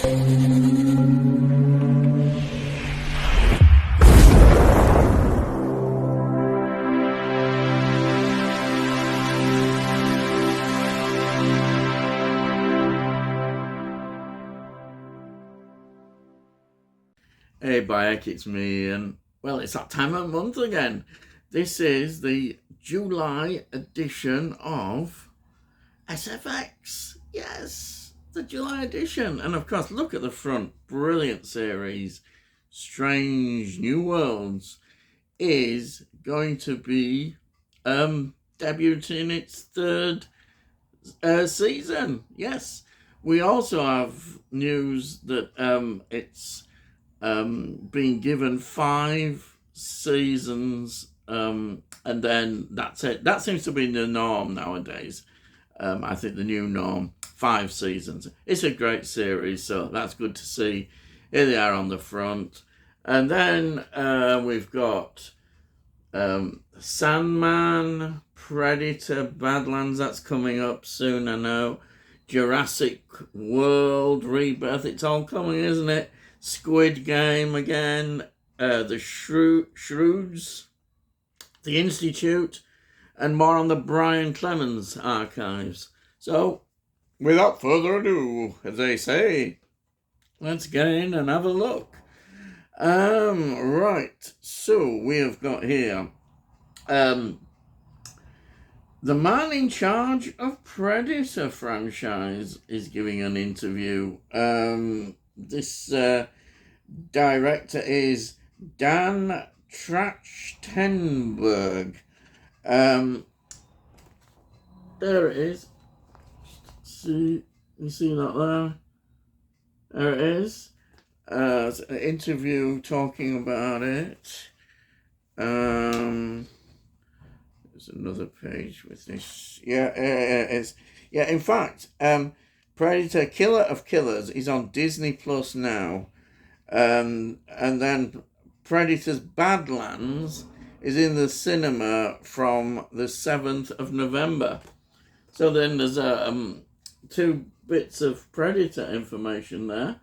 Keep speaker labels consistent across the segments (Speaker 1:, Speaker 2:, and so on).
Speaker 1: Hey Bayek, it's me, and well, it's that time of month again. This is the July edition of SFX. Yes, the July edition. And of course, look at the front. Brilliant series. Strange New Worlds is going to be debuting its third season. Yes. We also have news that it's being given 5 seasons, and then that's it. That seems to be the norm nowadays. I think the new norm, 5 seasons. It's a great series, so that's good to see. Here they are on the front. And then we've got Sandman, Predator, Badlands, that's coming up soon, I know. Jurassic World, Rebirth, it's all coming, isn't it? Squid Game again, the Shrewds, the Institute, and more on the Brian Clemens archives. So, without further ado, as they say, let's get in and have a look. Right, so we have got here, the man in charge of Predator franchise is giving an interview. This director is Dan Trachtenberg. There it is. You see that there? There it is. It's an interview talking about it. There's another page with this. Yeah, it's in fact, Predator Killer of Killers is on Disney Plus now. And then Predator's Badlands is in the cinema from the 7th of November. So then there's 2 bits of Predator information there.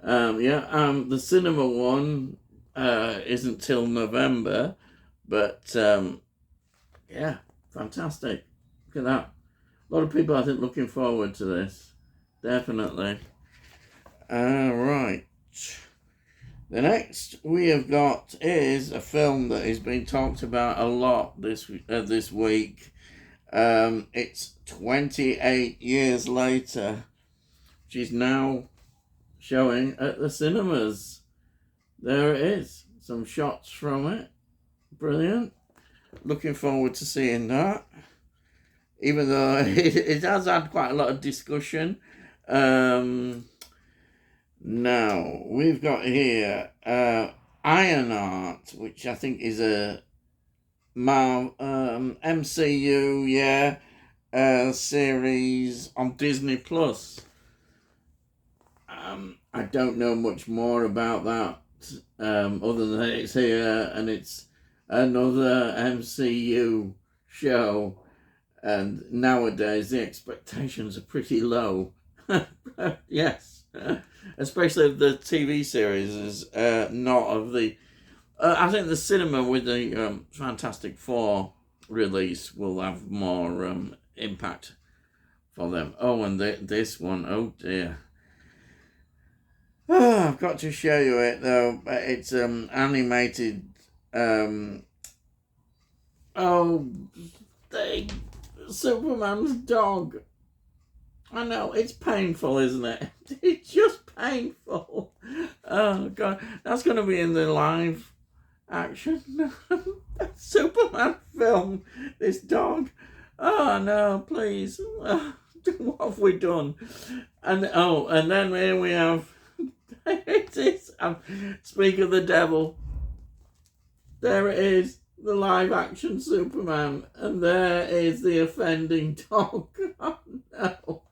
Speaker 1: The cinema one isn't till November, but fantastic. Look at that. A lot of people, I think, looking forward to this. Definitely. Right. The next we have got is a film that has been talked about a lot this week. It's 28 years later, which is now showing at the cinemas. There it is. Some shots from it. Brilliant. Looking forward to seeing that. Even though it has had quite a lot of discussion. Now, we've got here Ironheart, which I think is a MCU, series on Disney Plus. I don't know much more about that, other than it's here and it's another MCU show. And nowadays the expectations are pretty low. Yes. Especially if the TV series is not of the... I think the cinema with the Fantastic Four release will have more impact for them. Oh, and this one, oh dear. Oh, I've got to show you it though. It's animated... Superman's dog. I know, it's painful, isn't it? It's just painful. Oh, God. That's going to be in the live action Superman film, this dog. Oh, no, please. What have we done? And then here we have, it is, speak of the devil. There it is. The live action Superman, and there is the offending dog. Oh no.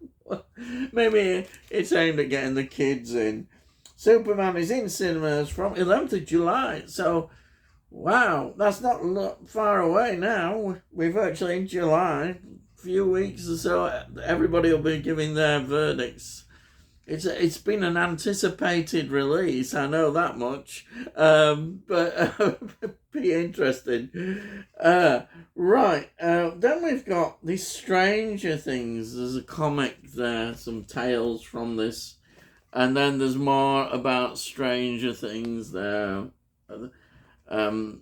Speaker 1: Maybe it's aimed at getting the kids in. Superman is in cinemas from 11th of July, so wow, that's not far away now. We're virtually in July. A few weeks or so, everybody will be giving their verdicts. It's been an anticipated release, I know that much. But be interesting. Right. Then we've got the Stranger Things. There's a comic there, some tales from this, and then there's more about Stranger Things there. The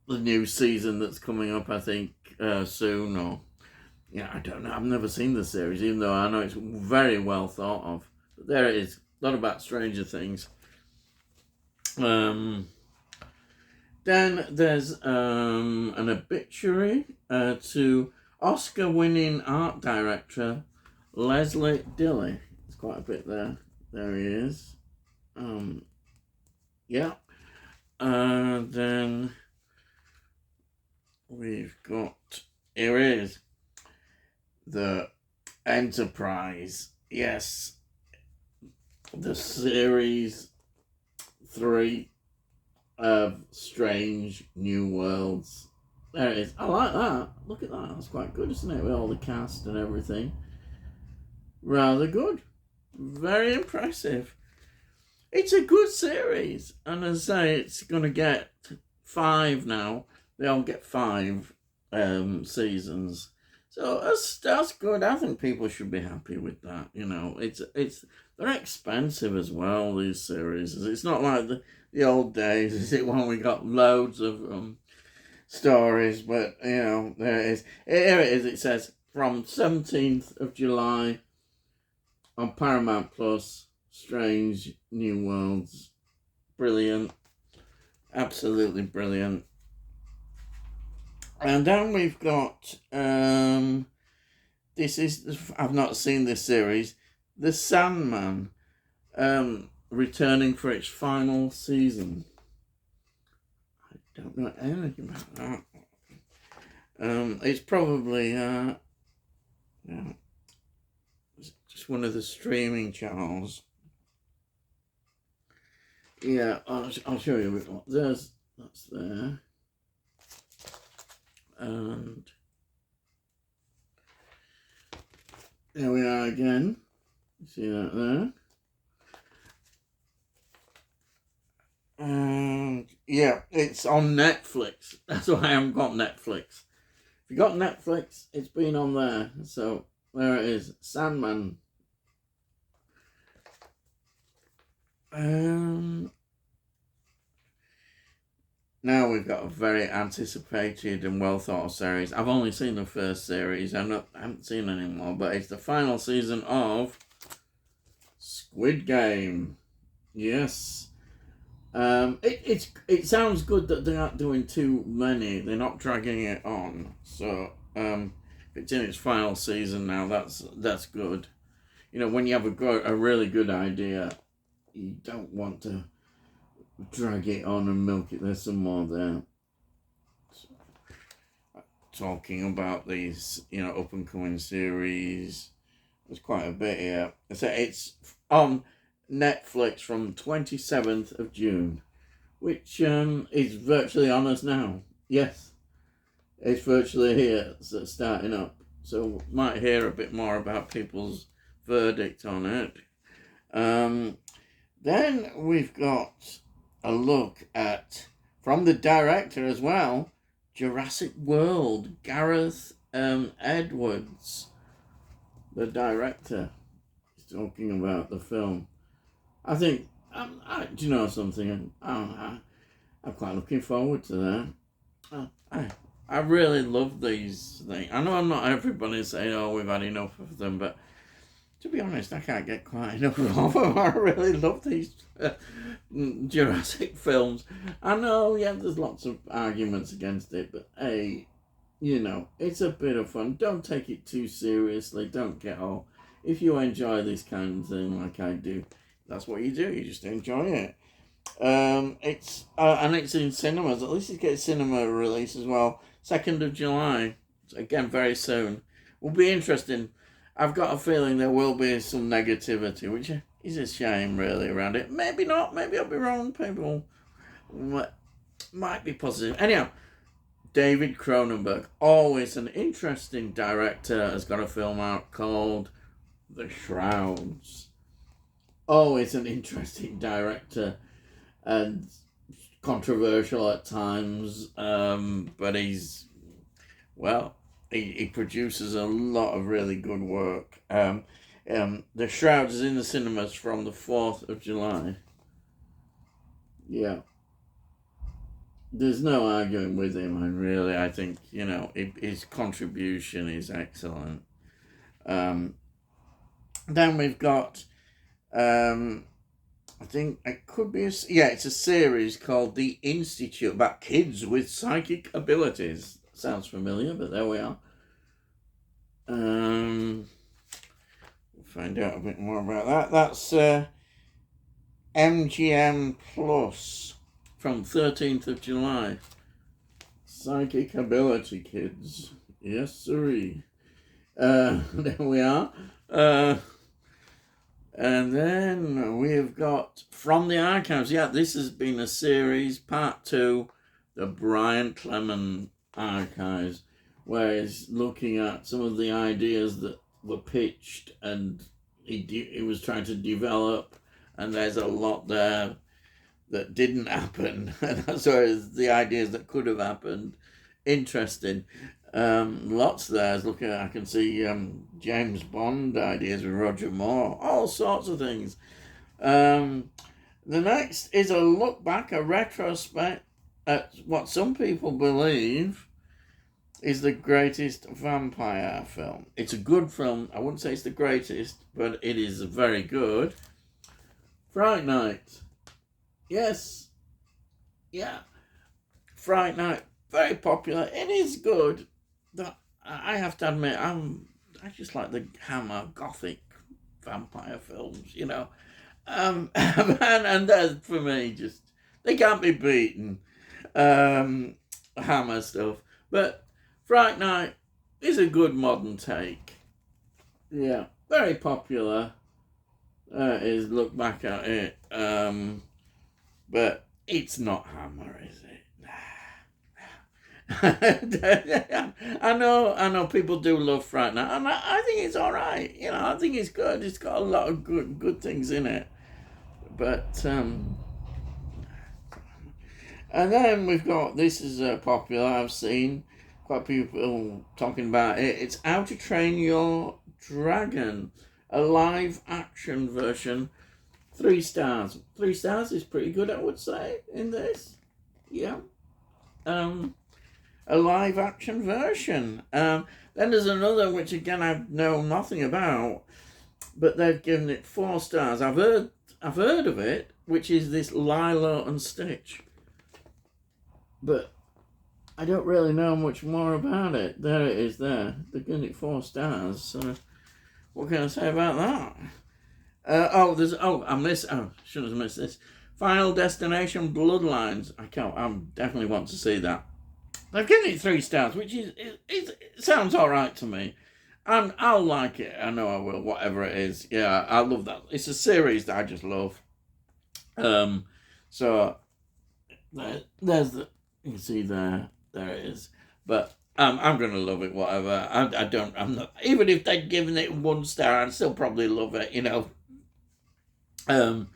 Speaker 1: new season that's coming up, I think, soon, or yeah, I don't know. I've never seen the series, even though I know it's very well thought of. But there it is. A lot about Stranger Things. Then there's an obituary to Oscar-winning art director Leslie Dilley. There's quite a bit there. There he is. Yeah. Then we've got, here it is, the Enterprise. Yes. The series 3 of Strange New Worlds. There it is. I like that. Look at that. That's quite good, isn't it? With all the cast and everything. Rather good. Very impressive. It's a good series. And as I say, it's going to get 5 now. They all get 5 seasons. So that's good. I think people should be happy with that. You know, they're expensive as well, these series. It's not like the old days, is it, when we got loads of stories, but, you know, there it is. Here it is. It says, from 17th of July on Paramount Plus, Strange New Worlds. Brilliant. Absolutely brilliant. And then we've got, I've not seen this series, The Sandman, returning for its final season. I don't know anything about that. It's probably, just one of the streaming channels. Yeah, I'll show you a bit more. That's there. And there we are again. See that there? And yeah, it's on Netflix. That's why I haven't got Netflix. If you got Netflix, it's been on there. So there it is. Sandman. Now we've got a very anticipated and well thought of series. I've only seen the first series. I haven't seen any more, but it's the final season of Squid Game. Yes. It sounds good that they aren't doing too many. They're not dragging it on. So if it's in its final season now, that's good. You know, when you have a really good idea, you don't want to drag it on and milk it. There's some more there. Talking about these, you know, up and coming series. There's quite a bit here. So it's on Netflix from 27th of June, which is virtually on us now. Yes, it's virtually here. So it's starting up. So might hear a bit more about people's verdict on it. Then we've got a look at, from the director as well, Jurassic World. Gareth Edwards, the director, is talking about the film. I think, do you know something? I'm quite looking forward to that. I really love these things. I know not everybody's saying, oh, we've had enough of them, but to be honest, I can't get quite enough of them. I really love these Jurassic films. I know, yeah, there's lots of arguments against it, but hey, you know, it's a bit of fun. Don't take it too seriously. Don't get all... If you enjoy this kind of thing like I do, that's what you do. You just enjoy it. It's in cinemas. At least it gets cinema release as well. 2nd of July. Again, very soon. Will be interesting. I've got a feeling there will be some negativity, which is a shame, really, around it. Maybe not. Maybe I'll be wrong. People might be positive. Anyhow, David Cronenberg, always an interesting director, has got a film out called The Shrouds. always an interesting director and controversial at times, but he produces a lot of really good work. The Shroud is in the cinemas from the 4th of July. Yeah. There's no arguing with him, I think, his contribution is excellent. Then we've got, I think it could be, it's a series called The Institute about kids with psychic abilities. Sounds familiar, but there we are. We'll find out a bit more about that. That's MGM Plus from 13th of July. Psychic ability kids. Yes, sirree. There we are. And then we've got From the Archives. Yeah, this has been a series, part 2, the Brian Clement Archives, where he's looking at some of the ideas that were pitched and he was trying to develop, and there's a lot there that didn't happen, and that's where the ideas that could have happened. Interesting. Lots there. I can see James Bond ideas with Roger Moore, all sorts of things. The next is a look back, a retrospect at what some people believe is the greatest vampire film. It's a good film. I wouldn't say it's the greatest, but it is very good. Fright Night. Yes. Yeah. Fright Night. Very popular. It is good. I have to admit, I just like the Hammer Gothic vampire films, and that's, for me, just, they can't be beaten. Hammer stuff. But Fright Night is a good modern take. Yeah. Very popular. Is look back at it. But it's not Hammer, is it? I know people do love Fright Night, and I think it's all right. I think it's good. It's got a lot of good things in it. But and then we've got, this is popular. I've seen quite people talking about it. It's How to Train Your Dragon, a live action version. 3 stars. 3 stars is pretty good, I would say, in this. Yeah. A live action version. Then there's another, which again I know nothing about, but they've given it 4 stars. I've heard of it, which is this Lilo and Stitch, but I don't really know much more about it. There it is. There, they're giving it 4 stars. So what can I say about that? Shouldn't have missed this. Final Destination Bloodlines. I definitely want to see that. They've given it 3 stars, which it sounds all right to me. And I'll like it. I know I will, whatever it is. Yeah, I love that. It's a series that I just love. So there's the, you can see there it is. But I'm gonna love it, whatever. I'm not, even if they'd given it 1 star, I'd still probably love it, And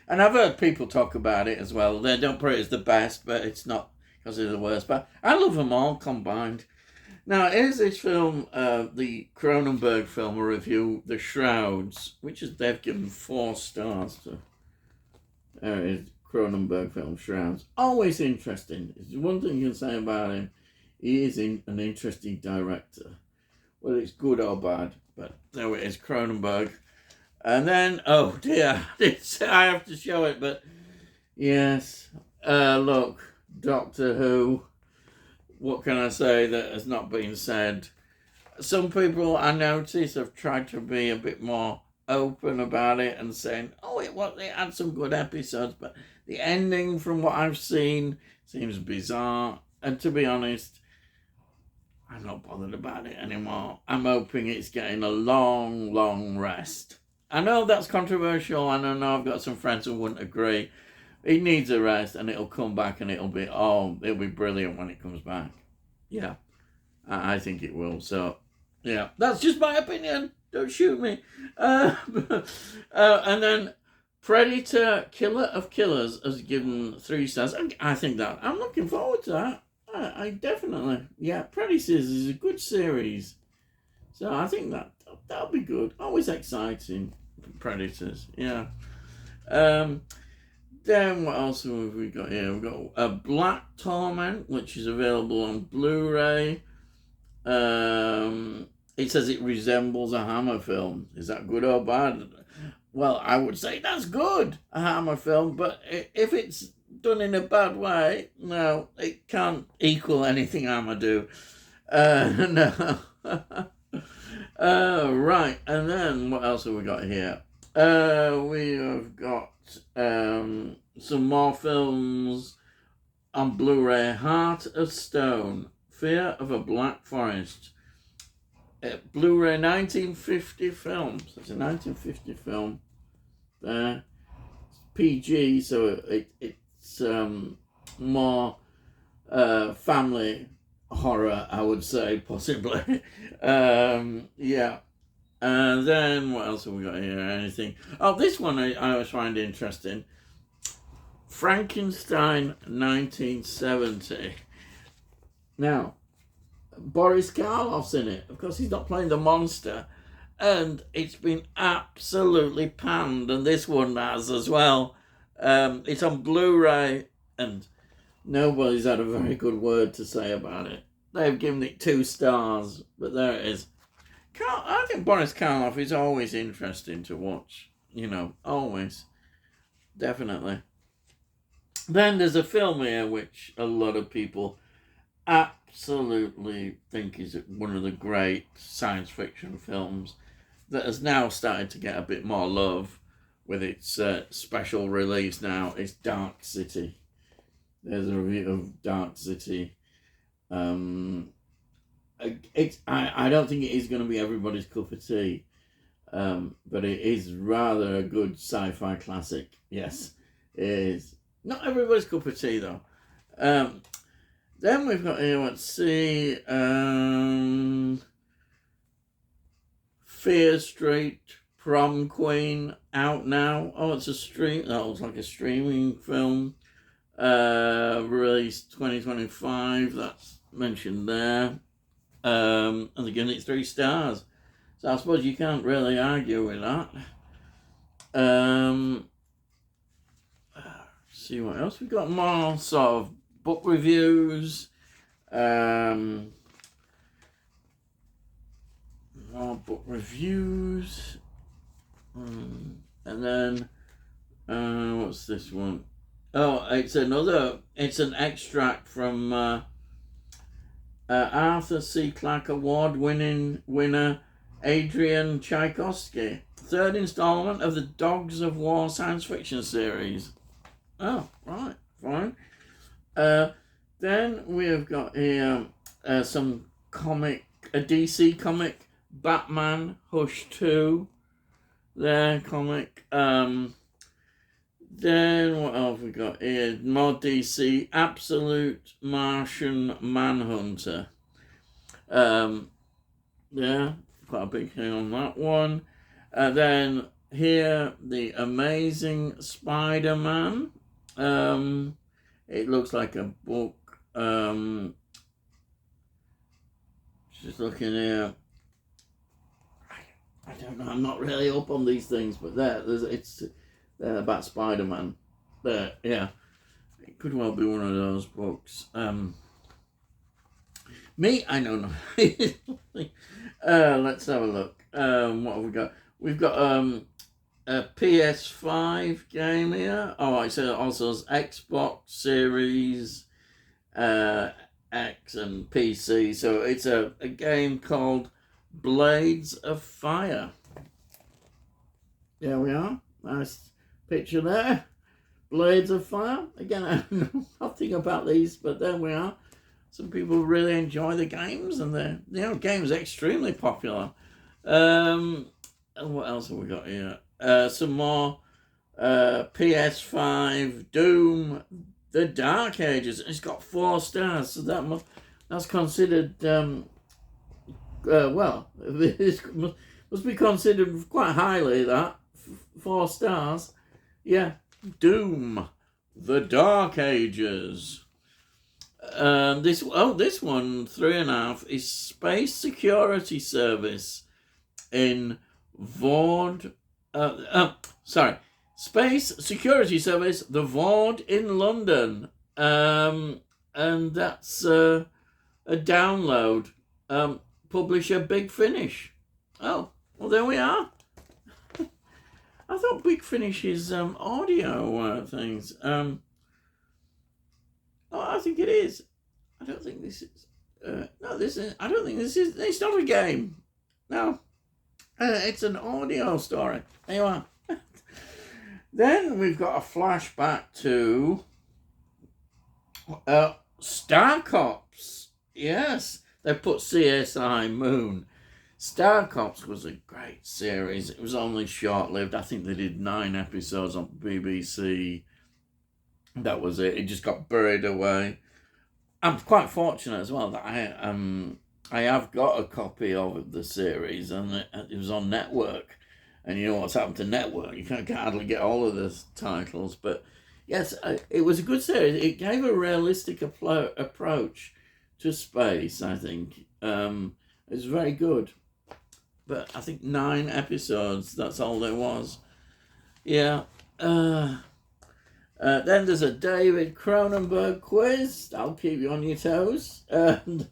Speaker 1: I've heard people talk about it as well. They don't put it as the best, but it's not because it's the worst. But I love them all combined. Now, here's this film, the Cronenberg film review, The Shrouds, which is, they've given 4 stars to. There it is, Cronenberg film, Shrouds. Always interesting. It's one thing you can say about him. He is an interesting director. Whether it's good or bad, but there it is, Cronenberg. And then, oh dear, I have to show it, but yes, look, Doctor Who. What can I say that has not been said? Some people, I notice, have tried to be a bit more open about it and saying, they had some good episodes, but the ending, from what I've seen, seems bizarre. And to be honest, I'm not bothered about it anymore. I'm hoping it's getting a long, long rest. I know that's controversial, and I know I've got some friends who wouldn't agree. It needs a rest, and it'll come back, and it'll be brilliant when it comes back. Yeah, I think it will. So, yeah, that's just my opinion. Don't shoot me. And then Predator, Killer of Killers has given 3 stars. I think that I'm looking forward to that. I definitely, yeah. Predators is a good series, so I think that'll be good. Always exciting. Predators, yeah. Then what else have we got here? We've got a Black Torment, which is available on Blu-ray. It says it resembles a Hammer film. Is that good or bad? Well, I would say that's good, a Hammer film, but if it's done in a bad way, no, it can't equal anything Hammer do. No. Right, and then what else have we got here? We have got some more films on Blu-ray. Heart of Stone, Fear of a Black Forest. Blu-ray 1950 film. So it's a 1950 film. There. It's PG, so it's more family horror, I would say, possibly. Yeah. And then what else have we got here? Anything? Oh, this one I always find interesting. Frankenstein 1970. Now, Boris Karloff's in it. Of course, he's not playing the monster. And it's been absolutely panned. And this one has as well. It's on Blu-ray. And nobody's had a very good word to say about it. They've given it 2 stars. But there it is. I think Boris Karloff is always interesting to watch. You know, always. Definitely. Then there's a film here which a lot of people absolutely think is one of the great science fiction films that has now started to get a bit more love with its special release now. It's Dark City. There's a review of Dark City. I don't think it is going to be everybody's cup of tea, but it is rather a good sci-fi classic. Yes, it is. Not everybody's cup of tea, though. Then we've got here, let's see, Fear Street, Prom Queen, out now. Oh, it's a stream. That looks like a streaming film. Released 2025. That's mentioned there. And they're giving it 3 stars. So I suppose you can't really argue with that. See what else we got. More sort of book reviews. More book reviews. And then what's this one? Oh, it's an extract from Arthur C. Clarke Award winner Adrian Tchaikovsky. 3rd installment of the Dogs of War science fiction series. Oh, right, fine. Then we have got here some comic, a DC comic, Batman Hush 2, their comic. Then what else we got here? More DC, Absolute Martian Manhunter. Yeah, quite a big thing on that one. Then here, The Amazing Spider-Man. It looks like a book. Just looking here. I don't know. I'm not really up on these things, but it's about Spider-Man. There, yeah. It could well be one of those books. Me, I don't know. Let's have a look. What have we got? We've got a PS5 game here. Oh, it also has Xbox Series X and PC. So it's a game called Blades of Fire. There we are. Nice picture there. Blades of Fire. Again, I know nothing about these, but there we are. Some people really enjoy the games, and the game's extremely popular. And what else have we got here? Some more PS5 Doom, The Dark Ages. It's got 4 stars, so that's considered well, it must be considered quite highly. That 4 stars. Yeah, Doom, The Dark Ages. This one 3.5 is Space Security Service in Vord. Space Security Service, the Vord in London. And that's a download. Publisher Big Finish. Oh, well, there we are. I thought Big Finish is audio things. Oh, I think it is. I don't think this is. No, this is. I don't think this is. It's not a game. No, it's an audio story. There you are. Then we've got a flashback to Star Cops. Yes, they put CSI Moon. Star Cops was a great series. It was only short-lived. I think they did 9 episodes on BBC. That was it. It just got buried away. I'm quite fortunate as well that I have got a copy of the series, and it was on Network. And you know what's happened to Network? You can't hardly get all of the titles. But yes, it was a good series. It gave a realistic approach to space, I think. It was very good. But I think 9 episodes, that's all there was. Yeah. Then there's a David Cronenberg quiz. I'll keep you on your toes. And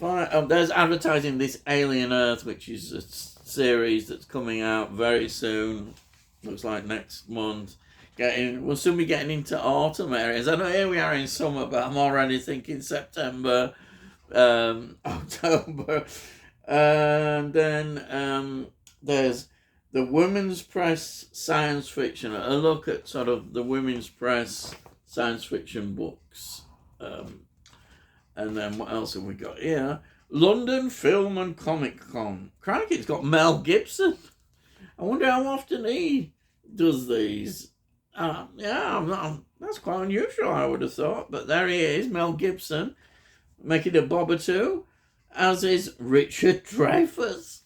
Speaker 1: there's advertising This Alien Earth, which is a series that's coming out very soon. Looks like next month. We'll soon be getting into autumn areas. I know here we are in summer, but I'm already thinking September, October. And then there's the Women's Press Science Fiction. A look at sort of the Women's Press science fiction books. And then what else have we got here? London Film and Comic Con. Crikey, it's got Mel Gibson. I wonder how often he does these. That's quite unusual, I would have thought. But there he is, Mel Gibson, making a bob or two, as is Richard Dreyfuss.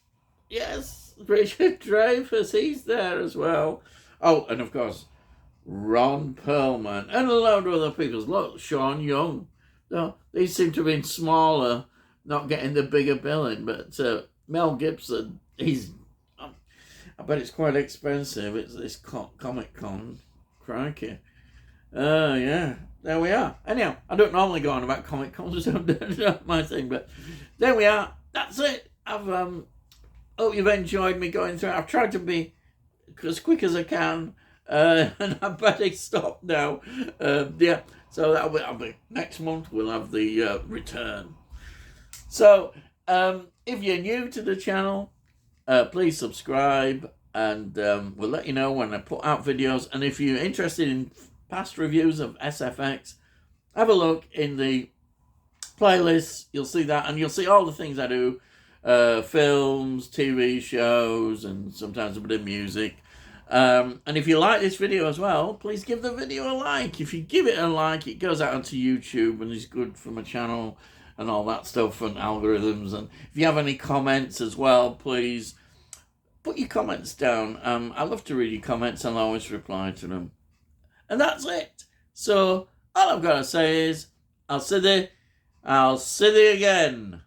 Speaker 1: Yes, Richard Dreyfuss, he's there as well. Oh, and of course, Ron Perlman, and a load of other people. Look, Sean Young. So these seem to have been smaller, not getting the bigger billing, but Mel Gibson, I bet it's quite expensive. It's this Comic Con. Crikey. Yeah, there we are. Anyhow, I don't normally go on about Comic Cons, so not my thing, but there we are. That's it. I've hope you've enjoyed me going through it. I've tried to be as quick as I can, and I better stop now. Yeah, so that'll be next month. We'll have the return. So, if you're new to the channel, please subscribe, and we'll let you know when I put out videos. And if you're interested in past reviews of SFX, have a look in the playlist. You'll see that, and you'll see all the things I do, films, TV shows, and sometimes a bit of music. And if you like this video as well, please give the video a like. If you give it a like, it goes out onto YouTube and is good for my channel and all that stuff and algorithms. And if you have any comments as well, please put your comments down. I love to read your comments and I'll always reply to them. And that's it. So all I've got to say is I'll see you again.